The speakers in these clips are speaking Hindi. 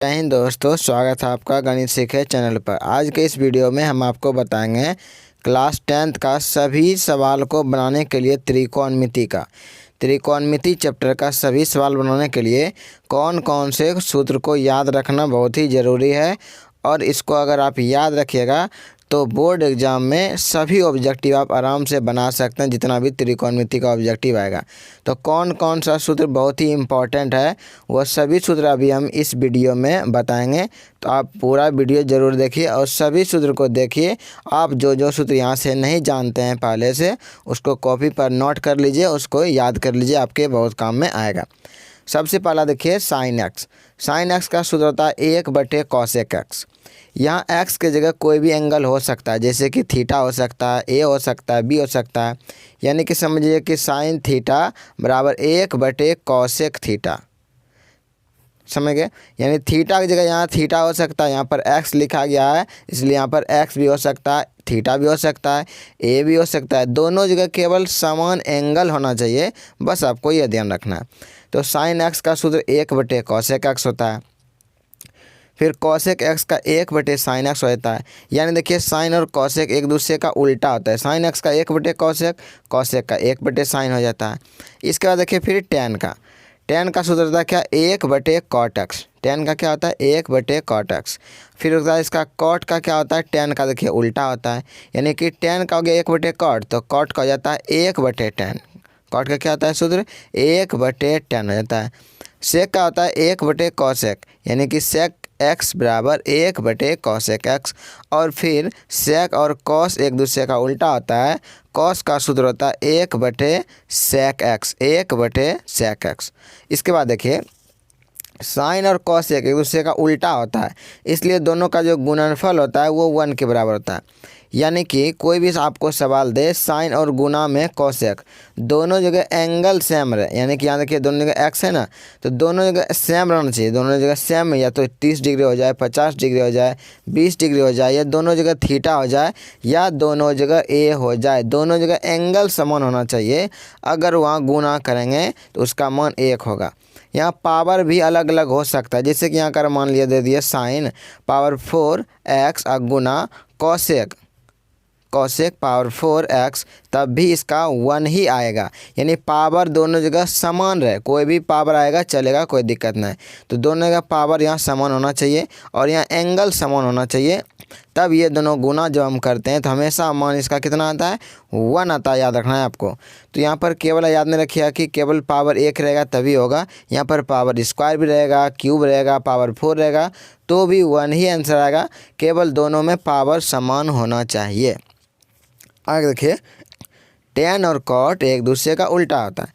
जय हिंद दोस्तों, स्वागत है आपका गणित सीखे चैनल पर। आज के इस वीडियो में हम आपको बताएंगे क्लास 10th का सभी सवाल को बनाने के लिए त्रिकोणमिति चैप्टर का सभी सवाल बनाने के लिए कौन कौन से सूत्र को याद रखना बहुत ही ज़रूरी है। और इसको अगर आप याद रखिएगा तो बोर्ड एग्ज़ाम में सभी ऑब्जेक्टिव आप आराम से बना सकते हैं, जितना भी त्रिकोणमिति का ऑब्जेक्टिव आएगा। तो कौन कौन सा सूत्र बहुत ही इम्पॉर्टेंट है वह सभी सूत्र अभी हम इस वीडियो में बताएंगे। तो आप पूरा वीडियो ज़रूर देखिए और सभी सूत्र को देखिए। आप जो जो सूत्र यहाँ से नहीं जानते हैं पहले से, उसको कॉपी पर नोट कर लीजिए, उसको याद कर लीजिए, आपके बहुत काम में आएगा। सबसे पहला देखिए साइन एक्स। साइन एक्स का सूत्र होता है 1/cosec x। यहाँ x के जगह कोई भी एंगल हो सकता है, जैसे कि थीटा हो सकता है, a हो सकता है, b हो सकता है। यानी कि समझिए कि साइन थीटा बराबर 1/cosec थीटा। समझ गए? यानी थीटा की जगह यहाँ थीटा हो सकता है, यहाँ पर x लिखा गया है इसलिए यहाँ पर x भी हो सकता है, थीटा भी हो सकता है, a भी हो सकता है। दोनों जगह केवल समान एंगल होना चाहिए, बस आपको यह ध्यान रखना है। तो साइन x का सूत्र 1/cosec x होता है। फिर cosec x का 1/sin x होता है। यानी देखिए साइन और cosec एक दूसरे का उल्टा होता है। साइन x का 1/cosec, cosec का 1/sin हो जाता है। इसके बाद देखिए फिर tan का सूत्र होता है क्या, 1/cot x। tan का क्या होता है, 1/cot x। फिर होता है इसका cot का क्या होता है, tan का देखिए उल्टा होता है। यानी कि tan का हो गया 1/cot, तो cot का हो जाता है 1/tan। cot का क्या होता है सूत्र, 1/tan हो जाता है। sec का होता है 1/cosec, यानी कि sec x बराबर 1/cosec x। और फिर sec और cos एक दूसरे का उल्टा होता है। cos का सूत्र होता है 1/sec x, 1/sec x। इसके बाद देखिए साइन और cos एक दूसरे का उल्टा होता है, इसलिए दोनों का जो गुणनफल होता है वो 1 के बराबर होता है। यानी कि कोई भी आपको सवाल दे साइन और गुना में cosec, दोनों जगह एंगल सेम रहे। यानी कि यहाँ देखिए दोनों जगह x है ना, तो दोनों जगह सेम रहना चाहिए। दोनों जगह सेम, या तो 30 डिग्री हो जाए, 50 डिग्री हो जाए, 20 डिग्री हो जाए, या दोनों जगह थीटा हो जाए, या दोनों जगह a हो जाए। दोनों जगह एंगल समान होना चाहिए। अगर वहाँ गुना करेंगे तो उसका मान 1 होगा। यहाँ पावर भी अलग अलग हो सकता है, जैसे कि यहाँ कर मान लिया दे दिए साइन पावर 4x गुना cosec पावर 4x, तब भी इसका 1 ही आएगा। यानी पावर दोनों जगह समान रहे, कोई भी पावर आएगा चलेगा, कोई दिक्कत नहीं। तो दोनों जगह पावर यहाँ समान होना चाहिए और यहाँ एंगल समान होना चाहिए, तब ये दोनों गुना जब हम करते हैं तो हमेशा मान इसका कितना आता है, 1 आता है। याद रखना है आपको। तो यहाँ पर केवल याद नहीं रखिएगा कि केवल पावर 1 रहेगा तभी होगा। यहाँ पर पावर स्क्वायर भी रहेगा, क्यूब रहेगा, पावर 4 रहेगा, तो भी 1 ही आंसर आएगा। केवल दोनों में पावर समान होना चाहिए। आगे देखिए tan और cot एक दूसरे का उल्टा होता है,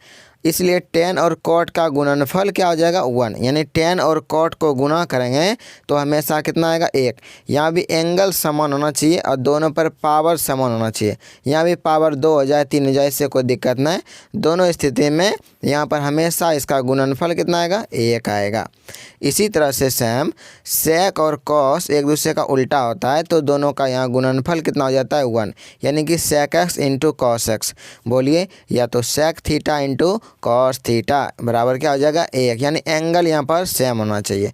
इसलिए tan और cot का गुणनफल क्या हो जाएगा, 1। यानी tan और cot को गुना करेंगे तो हमेशा कितना आएगा, 1। यहाँ भी एंगल समान होना चाहिए और दोनों पर पावर समान होना चाहिए। यहाँ भी पावर 2 हो जाए, 3 हो जाए, इससे कोई दिक्कत नहीं। दोनों स्थिति में यहाँ पर हमेशा इसका गुणनफल कितना आएगा, 1 आएगा। इसी तरह से सेम sec और cos एक दूसरे का उल्टा होता है, तो दोनों का यहाँ गुणनफल कितना हो जाता है, 1। यानी कि sec x into cos x। बोलिए, या तो sec theta into cos theta बराबर क्या हो जाएगा, 1। यानी एंगल यहाँ पर सेम होना चाहिए।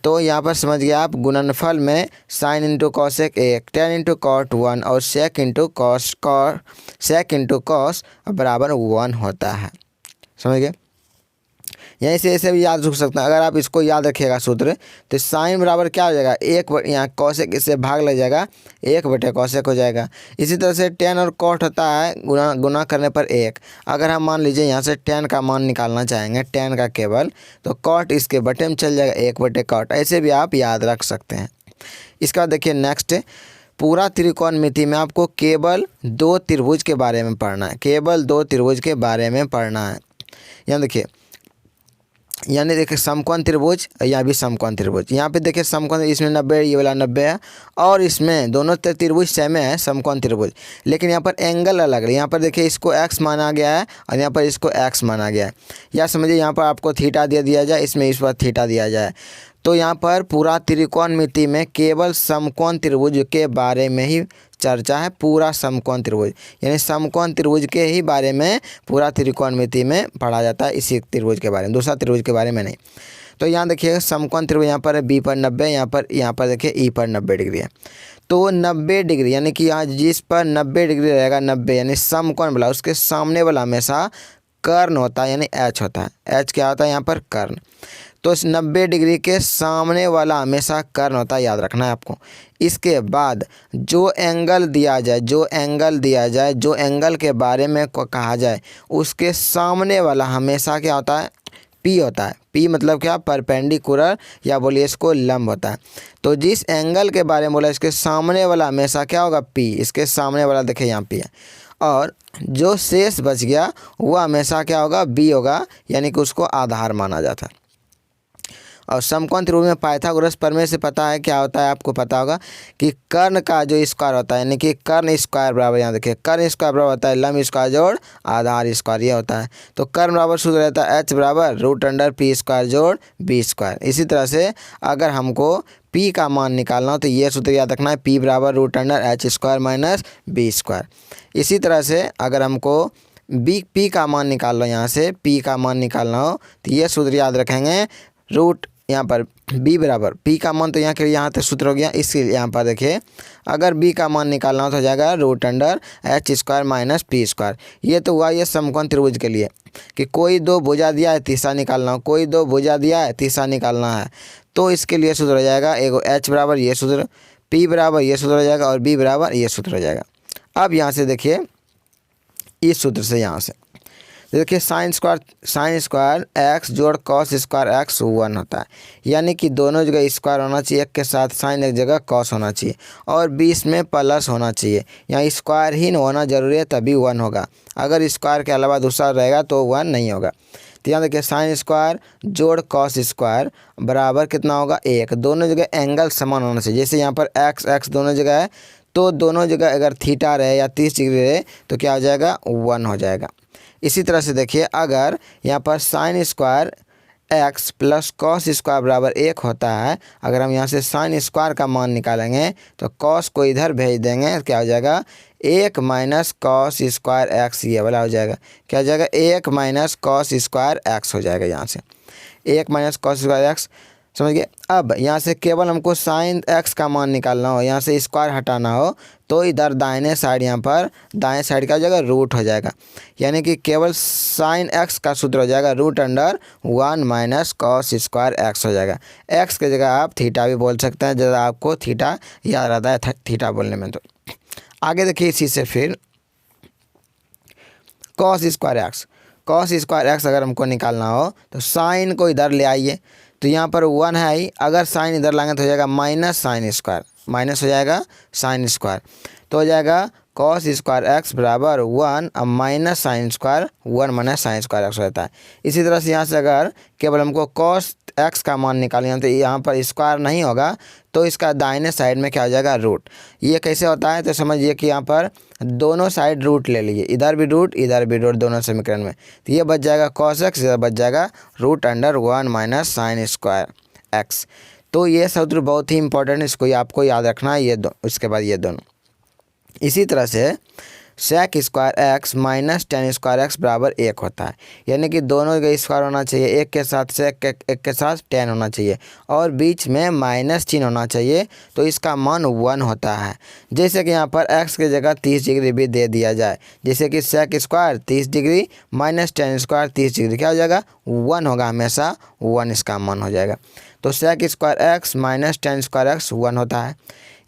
तो यहाँ पर समझ गए आप, गुणनफल में sine into cosec 1, tan into cot 1 और sec इंटू cos बराबर 1 होता है। समझ गए? यहीं से ऐसे भी याद रख सकते हैं। अगर आप इसको याद रखिएगा सूत्र, तो साइन बराबर क्या हो जाएगा, 1, यहाँ cosec इससे भाग लग जाएगा, 1/cosec हो जाएगा। इसी तरह से tan और cot होता है गुना करने पर 1। अगर हम मान लीजिए यहाँ से tan का मान निकालना चाहेंगे, tan का केवल, तो cot इसके बटे में चल जाएगा, 1/cot। ऐसे भी आप याद रख सकते हैं। इसका बाद देखिए नेक्स्ट, पूरा त्रिकोणमिति में आपको केवल 2 त्रिभुज के बारे में पढ़ना है, केवल 2 त्रिभुज के बारे में पढ़ना है। यहाँ देखिए, यानी देखिए समकोण त्रिभुज, यहाँ भी समकोण त्रिभुज। यहाँ पे देखिए समकोण, इसमें 90 ये वाला 90 है, और इसमें दोनों त्रिभुज सेम है, समकोण त्रिभुज, लेकिन यहाँ पर एंगल अलग है। यहाँ पर देखिए इसको x माना गया है और यहाँ पर इसको x माना गया है। या समझिए यहाँ पर आपको थीटा दे दिया जाए, इसमें इस पर थीटा दिया जाए। तो यहाँ पर पूरा त्रिकोणमिति में केवल समकोण त्रिभुज के बारे में ही चर्चा है, पूरा समकोण त्रिभुज, यानी समकोण त्रिभुज के ही बारे में पूरा त्रिकोणमिति में पढ़ा जाता है, इसी त्रिभुज के बारे में, दूसरा त्रिभुज के बारे में नहीं। तो यहाँ देखिए समकोण त्रिभुज यहाँ पर बी पर 90, यहाँ पर देखिए ई पर 90 डिग्री है। तो 90 डिग्री यानी कि यहाँ जिस पर 90 डिग्री रहेगा, 90 यानी समकोण वाला, उसके सामने वाला हमेशा कर्ण होता है, यानी एच होता है। एच क्या होता है यहाँ पर? कर्ण। तो इस 90 डिग्री के सामने वाला हमेशा कर्ण होता है, याद रखना है आपको। इसके बाद जो एंगल दिया जाए, जो एंगल के बारे में कहा जाए, उसके सामने वाला हमेशा क्या होता है? पी होता है। पी मतलब क्या? परपेंडिकुलर, या बोलिए इसको लंब होता है। तो जिस एंगल के बारे में बोला, इसके सामने वाला हमेशा क्या होगा? पी। इसके सामने वाला देखिए यहाँ पी है, और जो शेष बच गया वो हमेशा क्या होगा? बी होगा, यानी कि उसको आधार माना जाता है। और समकोण त्रिभुज में पाइथागोरस प्रमेय से पता है क्या होता है, आपको पता होगा कि कर्ण का जो स्क्वायर होता है, यानी कि कर्ण स्क्वायर बराबर, यहाँ देखिए कर्ण स्क्वायर बराबर होता है लंब स्क्वायर जोड़ आधार स्क्वायर, ये होता है। तो कर्ण बराबर सूत्र रहता है एच बराबर √p² जोड़ b²। इसी तरह से अगर हमको p का मान निकालना हो तो ये सूत्र याद रखना है, p बराबर √h² - b²। इसी तरह से अगर हमको p का मान निकालना हो, यहाँ से p का मान निकालना हो तो ये सूत्र याद रखेंगे, रूट यहाँ पर b बराबर p का मान तो यहाँ तक सूत्र हो गया। इसलिए यहाँ पर देखिए अगर b का मान निकालना हो तो हो जाएगा √h² - p²। ये तो हुआ ये समकोण त्रिभुज के लिए कि कोई दो भुजा दिया है, तीसरा निकालना हो, कोई दो भुजा दिया है, तीसरा निकालना है। तो इसके लिए सूत्र हो जाएगा, एक h बराबर ये सूत्र, p बराबर ये सूत्र हो जाएगा, और b बराबर ये सूत्र हो जाएगा। अब यहाँ से देखिए इस सूत्र से यहाँ से देखिए साइन स्क्वायर x जोड़ कॉस स्क्वायर x 1 होता है, यानी कि दोनों जगह स्क्वायर होना चाहिए, एक के साथ साइन एक जगह कॉस होना चाहिए, और बीच में प्लस होना चाहिए। यहाँ स्क्वायर ही होना जरूरी है, तभी 1 होगा। अगर स्क्वायर के अलावा दूसरा रहेगा तो 1 नहीं होगा। तो यहाँ देखिए साइन स्क्वायर जोड़ कॉस स्क्वायर बराबर कितना होगा? 1। दोनों जगह एंगल समान होना चाहिए। जैसे यहाँ पर x दोनों जगह है, तो दोनों जगह अगर थीटा रहे या 30 डिग्री रहे तो क्या हो जाएगा? 1 हो जाएगा। इसी तरह से देखिए अगर यहाँ पर sine square x plus cos square बराबर 1 होता है, अगर हम यहाँ से साइन स्क्वायर का मान निकालेंगे तो कॉस को इधर भेज देंगे, क्या हो जाएगा? 1 माइनस कॉस स्क्वायर x, ये वाला हो जाएगा। क्या हो जाएगा? 1 माइनस कॉस स्क्वायर x हो जाएगा। यहाँ से 1 माइनस कॉस स्क्वायर x, समझ गए। अब यहाँ से केवल हमको साइन x का मान निकालना हो, यहाँ से स्क्वायर हटाना हो, तो इधर दाहिने साइड, यहाँ पर दाएं साइड का जगह रूट हो जाएगा, यानी कि केवल साइन x का सूत्र हो जाएगा √1 माइनस कॉस स्क्वायर x हो जाएगा। x की जगह आप थीटा भी बोल सकते हैं, ज़रा आपको थीटा याद रहता है थीटा बोलने में। तो आगे देखिए इसी से फिर कॉस स्क्वायर x अगर हमको निकालना हो तो साइन को इधर ले आइए, तो यहाँ पर 1 है ही, अगर साइन इधर लाएंगे तो हो जाएगा माइनस साइन स्क्वायर, माइनस हो जाएगा साइन स्क्वायर, तो हो जाएगा कॉस स्क्वायर x बराबर 1 अब minus sine square 1 minus sine square x रहता है। इसी तरह से यहाँ से अगर केवल हमको कॉस x का मान निकालना तो यहाँ पर स्क्वायर नहीं होगा, तो इसका दाहिने साइड में क्या हो जाएगा? रूट। ये कैसे होता है? तो समझिए कि यहाँ पर दोनों साइड रूट ले लीजिए, इधर भी रूट इधर भी रूट, दोनों समीकरण में। तो ये बच जाएगा कॉस x, इधर बच जाएगा √1 माइनस साइन स्क्वायर x। तो ये सूत्र बहुत ही इंपॉर्टेंट है, इसको आपको याद रखना है, ये उसके बाद ये दोनों। इसी तरह से sec square x minus tan square x बराबर 1 होता है, यानी कि दोनों जगह स्क्वायर होना चाहिए, एक के साथ सेक एक के साथ टेन होना चाहिए, और बीच में माइनस चिन्ह होना चाहिए, तो इसका मान 1 होता है। जैसे कि यहाँ पर x की जगह 30 डिग्री भी दे दिया जाए, जैसे कि sec square 30 degree minus tan square 30 degree, क्या हो जाएगा? 1 होगा, हमेशा 1 इसका मान हो जाएगा। तो sec square x minus tan square x 1 होता है।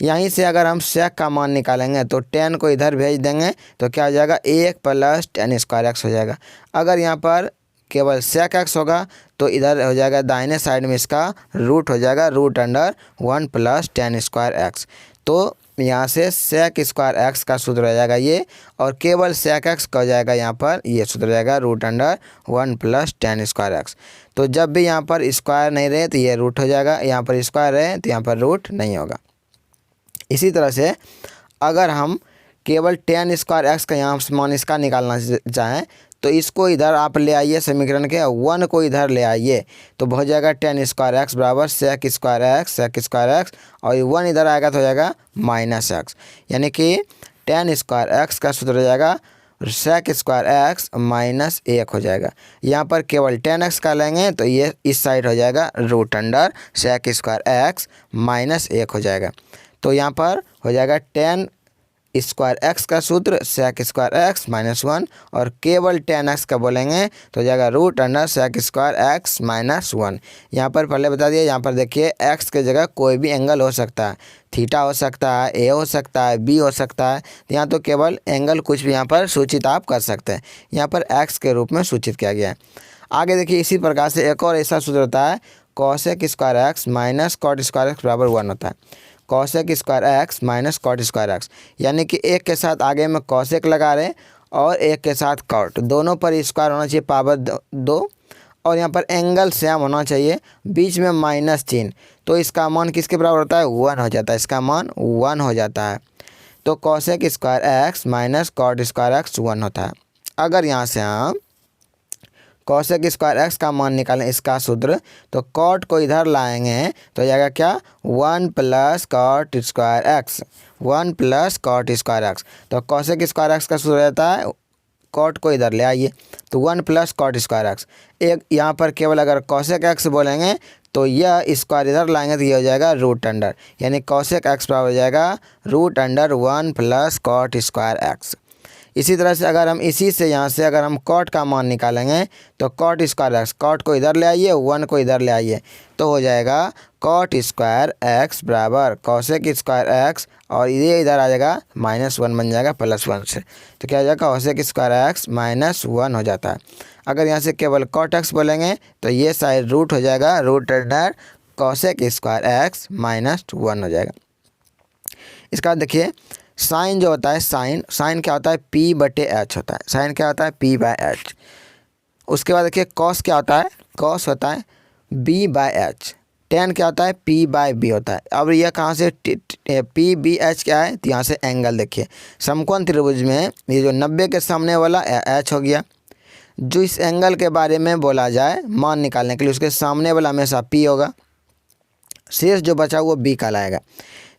यहीं से अगर हम सेक का मान निकालेंगे तो 10 को इधर भेज देंगे तो क्या हो जाएगा? 1 प्लस टेन स्क्वायर x हो जाएगा। अगर यहाँ पर केवल सेक x होगा तो इधर हो जाएगा दाहिने साइड में इसका रूट हो जाएगा √1 प्लस टेन स्क्वायर x। तो यहाँ से सेक स्क्वायर x का सूत्र हो जाएगा ये, और केवल सेक x का हो जाएगा यहाँ पर ये सूत्र हो जाएगा √1 प्लस टेन स्क्वायर x। तो जब भी यहाँ पर स्क्वायर नहीं रहे तो ये रूट हो जाएगा, यहाँ पर स्क्वायर रहे तो यहाँ पर रूट नहीं होगा। इसी तरह से अगर हम केवल टेन स्क्वायर x का यहाँ मान इसका निकालना चाहें तो इसको इधर आप ले आइए, समीकरण के 1 को इधर ले आइए, तो हो जाएगा टेन स्क्वायर x बराबर सेक स्क्वायर x, और 1 इधर आएगा तो हो जाएगा माइनस x, यानी कि टेन स्क्वायर x का सूत्र हो जाएगा सेक स्क्वायर एक्स माइनस 1 हो जाएगा। यहाँ पर केवल 10x का लेंगे तो ये इस साइड हो जाएगा root under sec square x minus 1 हो जाएगा। तो यहाँ पर हो जाएगा 10 स्क्वायर एक्स का सूत्र सेक स्क्वायर एक्स माइनस 1 और केवल 10x का बोलेंगे तो हो जाएगा root under sec square x minus 1। यहाँ पर पहले बता दिया, यहाँ पर देखिए x के जगह कोई भी एंगल हो सकता है, थीटा हो सकता है, ए हो सकता है, बी हो सकता है। यहाँ तो केवल एंगल कुछ भी यहाँ पर सूचित आप कर सकते हैं, यहाँ पर x के रूप में सूचित किया गया है। आगे देखिए इसी प्रकार से एक और ऐसा सूत्र होता है cosec square x minus cot square x बराबर 1 होता है। Cosec square x minus cot square x, यानी कि एक के साथ आगे में कॉसेक लगा रहे और एक के साथ कॉट, दोनों पर स्क्वायर होना चाहिए पावर 2 और यहाँ पर एंगल सेम होना चाहिए, बीच में माइनस चिन्ह, तो इसका मान किसके बराबर होता है 1 हो जाता है, इसका मान 1 हो जाता है। तो cosec square x minus cot square x 1 होता है। अगर यहाँ से हम कॉसेक स्क्वायर एक्स का मान निकालें इसका सूत्र, तो कॉट को इधर लाएंगे तो हो जाएगा क्या 1 plus cot square x, 1 plus cot square x. तो कॉसेक स्क्वायर एक्स का सूत्र रहता है कॉट को इधर ले आइए तो 1 प्लस कॉट स्क्वायर एक्स। एक यहाँ पर केवल अगर कॉसेक एक्स बोलेंगे तो यह स्क्वायर इधर लाएंगे तो ये हो जाएगा रूट अंडर, यानी कॉसेक एक्स बराबर हो जाएगा root under 1 plus cot square x. इसी तरह से अगर हम इसी से यहाँ से अगर हम कॉट का मान निकालेंगे तो कॉट स्क्वायर एक्स, कॉट को इधर ले आइए 1 को इधर ले आइए तो हो जाएगा कॉट स्क्वायर एक्स बराबर कॉसेक स्क्वायर एक्स और ये इधर आ जाएगा -1 बन जाएगा +1 से, तो क्या हो जाएगा कॉसेक स्क्वायर एक्स -1 हो जाता है। अगर यहाँ से केवल कॉट एक्स बोलेंगे तो ये साइड रूट हो जाएगा root under cosec square x -1 हो जाएगा। इसका बाद देखिए साइन जो होता है, साइन क्या होता है P/H होता है, साइन क्या होता है P/H। उसके बाद देखिए कॉस क्या होता है, कॉस होता है B/H। टेन क्या होता है P/B होता है। अब यह कहाँ से P/B/H क्या है, तो यहाँ से एंगल देखिए समकोण त्रिभुज में ये जो 90 के सामने वाला H हो गया। जो इस एंगल के बारे में बोला जाए मान निकालने के लिए उसके सामने वाला हमेशा P होगा, शेष जो बचा वो B कहलाएगा।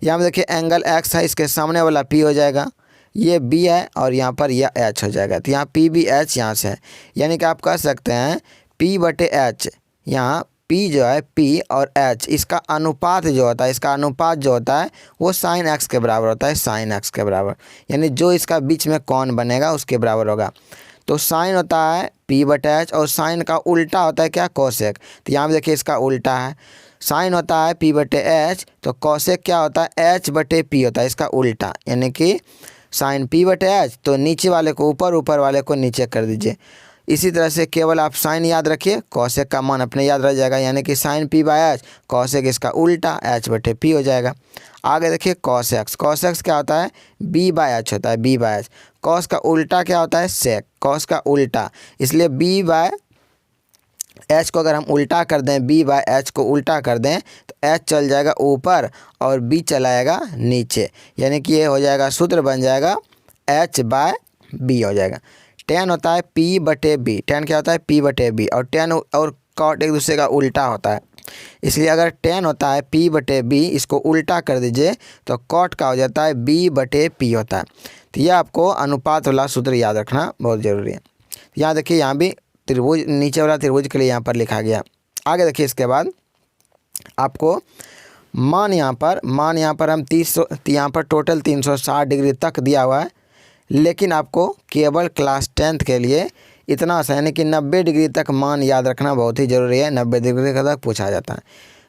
यहाँ पर देखिए एंगल x है, इसके सामने वाला P हो जाएगा, ये B है और यहाँ पर यह H हो जाएगा, तो यहाँ P/B/H यहाँ से है, यानी कि आप कह सकते हैं P/H। यहाँ P जो है P और H इसका अनुपात जो होता है, इसका अनुपात जो होता है वो साइन x के बराबर होता है, साइन x के बराबर, यानी जो इसका बीच में कौन बनेगा उसके बराबर होगा। तो साइन होता है P/H और साइन का उल्टा होता है क्या कोसेक, तो यहाँ पर देखिए इसका उल्टा है, साइन होता है P/H तो कॉसेक क्या होता है H/P होता है, इसका उल्टा, यानी कि साइन P/H तो नीचे वाले को ऊपर, ऊपर वाले को नीचे कर दीजिए। इसी तरह से केवल आप साइन याद रखिए, कॉसेक का मान अपने याद रह जाएगा, यानी कि साइन P/H कॉसेक इसका उल्टा H/P हो जाएगा। आगे देखिए कॉस एक्स, कॉस एक्स क्या होता है B/H होता है, B/H। कॉस का उल्टा क्या होता है सेक, कॉस का उल्टा, इसलिए B/H को अगर हम उल्टा कर दें, B/H को उल्टा कर दें तो H चल जाएगा ऊपर और B चलाएगा नीचे, यानी कि ये हो जाएगा सूत्र बन जाएगा H/B हो जाएगा। टेन होता है P/B, टेन क्या होता है P/B और टेन और कॉट एक दूसरे का उल्टा होता है, इसलिए अगर टेन होता है P/B इसको उल्टा कर दीजिए तो कॉट का हो जाता है B/P होता है। तो यह आपको अनुपात वाला सूत्र याद रखना बहुत ज़रूरी है। यहाँ देखिए यहाँ भी त्रिभुज, नीचे वाला त्रिभुज के लिए यहाँ पर लिखा गया। आगे देखिए इसके बाद आपको मान यहाँ पर हम 30, यहाँ पर टोटल 360 डिग्री तक दिया हुआ है, लेकिन आपको केवल क्लास 10th के लिए इतना आसान है कि 90 डिग्री तक मान याद रखना बहुत ही ज़रूरी है, 90 डिग्री तक पूछा जाता है।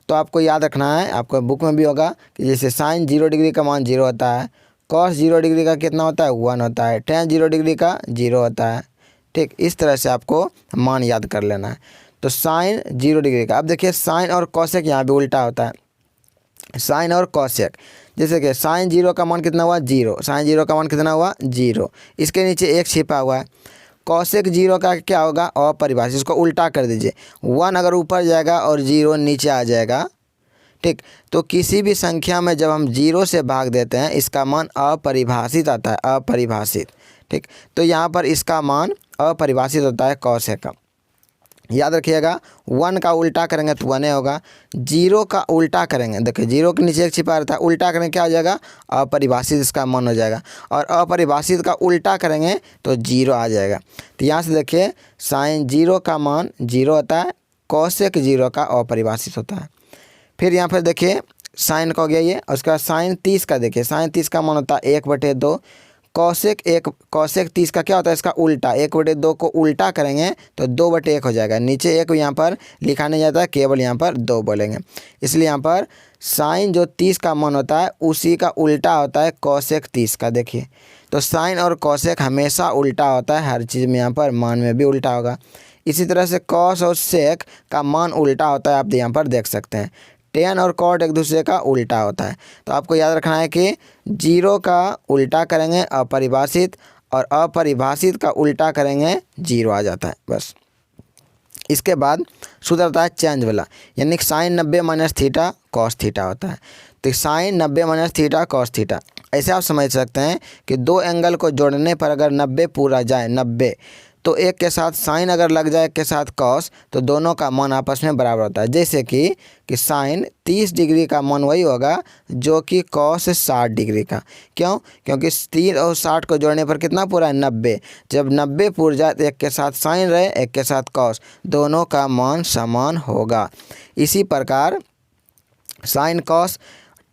तो आपको याद रखना है, आपको बुक में भी होगा कि जैसे साइन 0 डिग्री का मान 0 होता है, कॉस 0 डिग्री का कितना होता है 1 होता है, टेन 0 डिग्री का 0 होता है, ठीक। इस तरह से आपको मान याद कर लेना है। तो साइन 0 डिग्री का, अब देखिए साइन और कॉसेक यहाँ भी उल्टा होता है, साइन और कॉसेक, जैसे कि साइन 0 का मान कितना हुआ 0, साइन 0 का मान कितना हुआ 0, इसके नीचे 1 छिपा हुआ है। कॉसेक 0 का क्या होगा अपरिभाषित, इसको उल्टा कर दीजिए, 1 अगर ऊपर जाएगा और 0 नीचे आ जाएगा, ठीक। तो किसी भी संख्या में जब हम 0 से भाग देते हैं इसका मान अपरिभाषित आता है, अपरिभाषित, ठीक। तो यहाँ पर इसका मान अपरिभाषित होता है कॉसेक का। याद रखिएगा 1 का उल्टा करेंगे तो 1 होगा, 0 का उल्टा करेंगे, देखिए 0 के नीचे एक छिपा रहता है, उल्टा करेंगे क्या हो जाएगा, अपरिभाषित इसका मान हो जाएगा, और अपरिभाषित का उल्टा करेंगे तो 0 आ जाएगा। तो यहाँ से देखिए साइन 0 का मान 0 होता है, कोसेक 0 का अपरिभाषित होता है। फिर यहाँ पर देखिए साइन का हो गया ये, और उसके बाद साइन 30 का देखिए, साइन 30 का मान होता है 1/2, कौशिक 30 का क्या होता है, इसका उल्टा 1/2 को उल्टा करेंगे तो 2/1 हो जाएगा। नीचे 1 यहाँ पर लिखा नहीं जाता है, केवल यहाँ पर 2 बोलेंगे, इसलिए यहाँ पर साइन जो 30 का मान होता है उसी का उल्टा होता है कौशिक 30 का। देखिए तो साइन और कौशिक हमेशा उल्टा होता है, हर चीज़ में यहाँ पर मान में भी उल्टा होगा। इसी तरह से कॉस और सेक का मान उल्टा होता है, आप यहाँ पर देख सकते हैं। टेन और कॉट एक दूसरे का उल्टा होता है, तो आपको याद रखना है कि 0 का उल्टा करेंगे अपरिभाषित, और अपरिभाषित का उल्टा करेंगे 0 आ जाता है बस। इसके बाद सूत्र होता है चेंज वाला, यानी sine 90 minus theta cos theta होता है। तो sine 90 minus theta cos theta, ऐसे आप समझ सकते हैं कि दो एंगल को जोड़ने पर अगर 90 पूरा जाए 90, तो एक के साथ साइन अगर लग जाए एक के साथ कॉस, तो दोनों का मान आपस में बराबर होता है। जैसे कि साइन 30 डिग्री का मान वही होगा जो कि कॉस 60 डिग्री का। क्यों? क्योंकि 30 और 60 को जोड़ने पर कितना पूरा है 90। जब 90 पूरा जाए तो एक के साथ साइन रहे एक के साथ कॉस, दोनों का मान समान होगा। इसी प्रकार साइन कॉस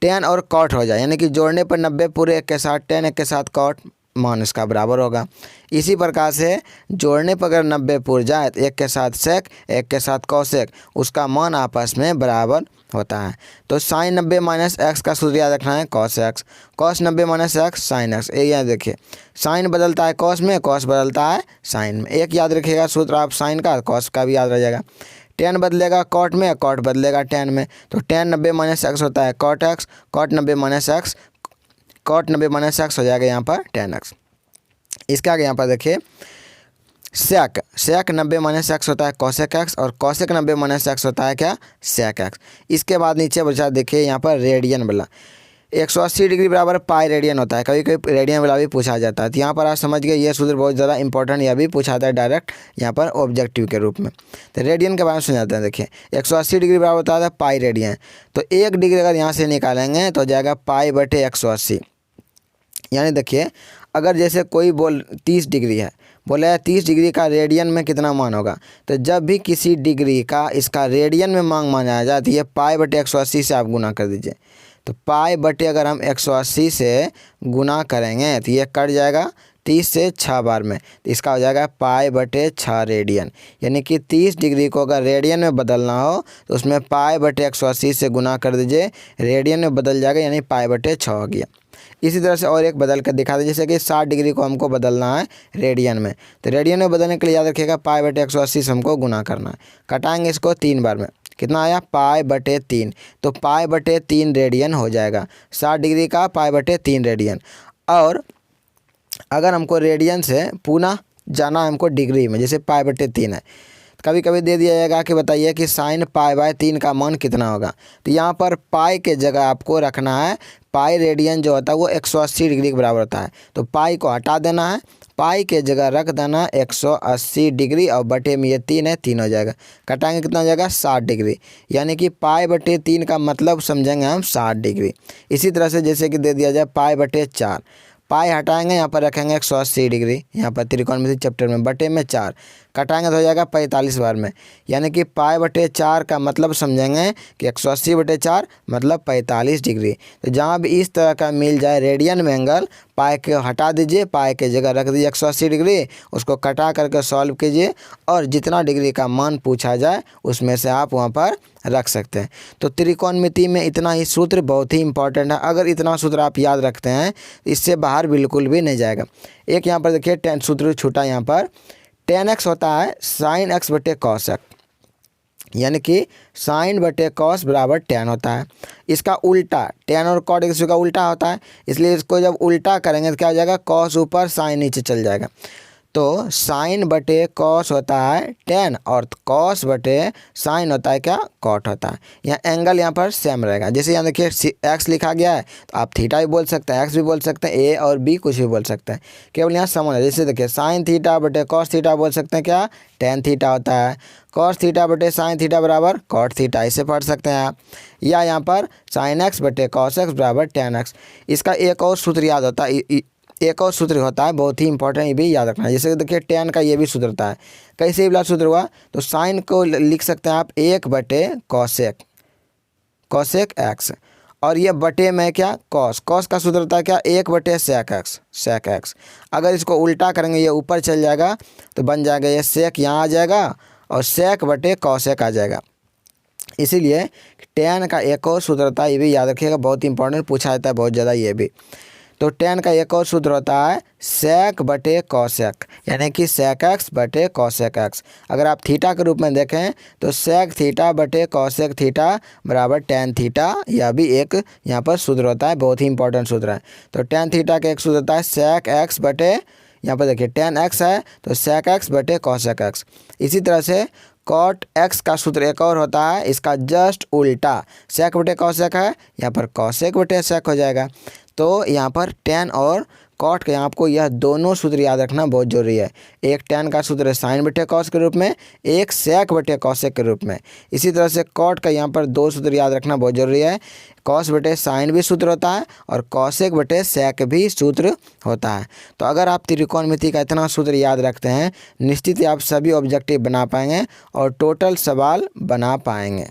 टेन और कॉट हो जाए, यानी कि जोड़ने पर 90 पूरे एक के साथ टेन एक के साथ कॉट, मान इसका बराबर होगा। इसी प्रकार से जोड़ने पर अगर 90 पूर जाए तो एक के साथ सेक एक के साथ कौसेक, उसका मान आपस में बराबर होता है। तो साइन 90 माइनस एक्स का सूत्र याद रखना है cos x, cos 90 minus x sine x. ये याद देखिए साइन बदलता है कॉस में, कॉस बदलता है साइन में। एक याद रखिएगा सूत्र आप साइन का, कॉस का भी याद रह जाएगा। टेन बदलेगा कॉट में, कॉट बदलेगा टेन में, तो टेन 90 माइनस एक्स होता है cot x, cot 90 minus x, cot 90 minus x हो जाएगा यहाँ पर टेन एक्स। इसके आगे यहाँ पर देखिए सेक 90 माइनस एक्स होता है कॉसेक एक्स, और कॉसेक 90 माइनस एक्स होता है क्या, सेक एक्स। इसके बाद नीचे बचा देखिए यहाँ पर रेडियन वाला, 180 डिग्री बराबर पाई रेडियन होता है, कभी कभी रेडियन वाला भी पूछा जाता है। तो यहाँ पर आप समझ गए ये सूत्र बहुत ज़्यादा इंपॉर्टेंट, यह भी पूछा जाता है डायरेक्ट यहाँ पर ऑब्जेक्टिव के रूप में। तो रेडियन के बारे में समझाते हैं। देखिए 180 डिग्री बराबर होता है पाई रेडियन, तो 1 डिग्री अगर यहाँ से निकालेंगे तो हो जाएगा पाई/180। यानी देखिए अगर जैसे कोई 30 डिग्री है, बोले 30 डिग्री का रेडियन में कितना मान होगा, तो जब भी किसी डिग्री का इसका रेडियन में मान माना जाए तो ये पाई/180 से आप गुना कर दीजिए। तो पाई अगर हम 180 से गुना करेंगे तो ये कट जाएगा 30 से 6 बार में, तो इसका हो जाएगा पाई/6 रेडियन। यानी कि 30 डिग्री को अगर रेडियन में बदलना हो तो उसमें पाई/180 से गुना कर दीजिए, रेडियन में बदल जाएगा, यानी पाई/6 हो गया। इसी तरह से और एक बदल कर दिखा दे, जैसे कि 60 डिग्री को हमको बदलना है रेडियन में, तो रेडियन में बदलने के लिए याद रखिएगा पाई/180 से हमको गुना करना है। कटाएंगे इसको 3 बार में, कितना आया पाई/3, तो पाई/3 रेडियन हो जाएगा। 60 डिग्री का पाई/3 रेडियन। और अगर हमको रेडियन से पुनः जाना है हमको डिग्री में, जैसे पाई/3 है, कभी कभी दे दिया जाएगा कि बताइए कि साइन पाई/3 का मान कितना होगा, तो यहाँ पर पाई के जगह आपको रखना है पाई रेडियन जो होता है वो 180 डिग्री के बराबर होता है, तो पाई को हटा देना है, पाई के जगह रख देना 180 डिग्री, और बटे में ये 3 है 3 हो जाएगा। कटाएंगे कितना हो जाएगा 60 डिग्री, यानी कि पाई/3 का मतलब समझेंगे हम 60 डिग्री। इसी तरह से जैसे कि दे दिया जाए पाई/4, पाई हटाएंगे यहाँ पर रखेंगे 180 डिग्री, यहाँ पर त्रिकोणमिति चैप्टर में, बटे में 4 कटाएंगे तो हो जाएगा 45 बार में, यानी कि पाई/4 का मतलब समझेंगे कि 180/4 मतलब 45 डिग्री। तो जहाँ भी इस तरह का मिल जाए रेडियन में एंगल, पाई के हटा दीजिए, पाई के जगह रख दीजिए 180 डिग्री, उसको कटा करके सॉल्व कीजिए, और जितना डिग्री का मान पूछा जाए उसमें से आप वहाँ पर रख सकते हैं। तो त्रिकोणमिति में इतना ही सूत्र बहुत ही इंपॉर्टेंट है, अगर इतना सूत्र आप याद रखते हैं इससे बाहर बिल्कुल भी नहीं जाएगा। एक यहाँ पर देखिए 10 सूत्र छूटा, यहाँ पर tan x होता है साइन x/cos x, यानी कि sin/cos बराबर tan होता है। इसका उल्टा tan और cot एक का उल्टा होता है, इसलिए इसको जब उल्टा करेंगे तो क्या हो जाएगा, cos ऊपर साइन नीचे चल जाएगा। तो साइन बटे कॉस होता है टेन और कॉस बटे साइन होता है क्या, कॉट होता है। यहाँ एंगल यहाँ पर सेम रहेगा। जैसे यहाँ देखिए एक्स लिखा गया है तो आप थीटा भी बोल सकते हैं, एक्स भी बोल सकते हैं, ए और बी कुछ भी बोल सकते हैं, केवल यहाँ समझ। जैसे देखिए साइन थीटा बटे कॉस थीटा बोल सकते हैं क्या, टेन थीटा होता है। कॉस थीटा बटे साइन थीटा बराबर कॉट थीटा, इसे पढ़ सकते हैं आप। या यहाँ पर साइन एक्स बटे कॉस एक्स बराबर टेन एक्स। इसका एक और सूत्र याद होता है, एक और सूत्र होता है बहुत ही इंपॉर्टेंट, ये भी याद रखना है। जैसे देखिए टेन का ये भी सूत्र होता है। कैसे ये वाला सूत्र हुआ, तो साइन को लिख सकते हैं आप एक बटे कॉसेक, कॉसेक एक्स, और ये बटे में क्या, कॉस, कॉस का सूत्र होता है क्या, एक बटे सेक एक्स, सेक एक्स। अगर इसको उल्टा करेंगे ये ऊपर चल जाएगा तो बन जाएगा ये सेक यहाँ आ जाएगा और सेक बटे कॉसेक आ जाएगा। इसीलिए टेन का एक और सूत्र होता है, ये भी याद रखिएगा, बहुत इंपॉर्टेंट पूछा जाता है बहुत ज़्यादा ये भी। तो टेन का एक और सूत्र होता है सेक बटे कॉसेक, यानी कि सेक एक्स बटे कॉसेक एक्स। अगर आप थीटा के रूप में देखें तो सेक थीटा बटे कॉसेक थीटा बराबर टेन थीटा, यह भी एक यहाँ पर सूत्र होता है, बहुत ही इंपॉर्टेंट सूत्र है। तो टेन थीटा का एक सूत्र होता है सेक एक्स बटे, यहाँ पर देखिए टेन एक्स है तो सेक एक्स बटे कॉसेक एक्स। इसी तरह से कॉट एक्स का सूत्र एक और होता है, इसका जस्ट उल्टा, सेक बटे कॉसेक है, यहाँ पर कॉसेक बटे सेक हो जाएगा। तो यहाँ पर टेन और कॉट के आपको यह दोनों सूत्र याद रखना बहुत जरूरी है। एक टेन का सूत्र है साइन बटे कॉस के रूप में, एक सेक बटे कॉसेक के रूप में। इसी तरह से कॉट का यहाँ पर दो सूत्र याद रखना बहुत जरूरी है, कॉस बटे साइन भी सूत्र होता है और कॉसेक बटे सेक भी सूत्र होता है। तो अगर आप त्रिकोणमिति का इतना सूत्र याद रखते हैं, निश्चित ही आप सभी ऑब्जेक्टिव बना पाएंगे और टोटल सवाल बना पाएंगे।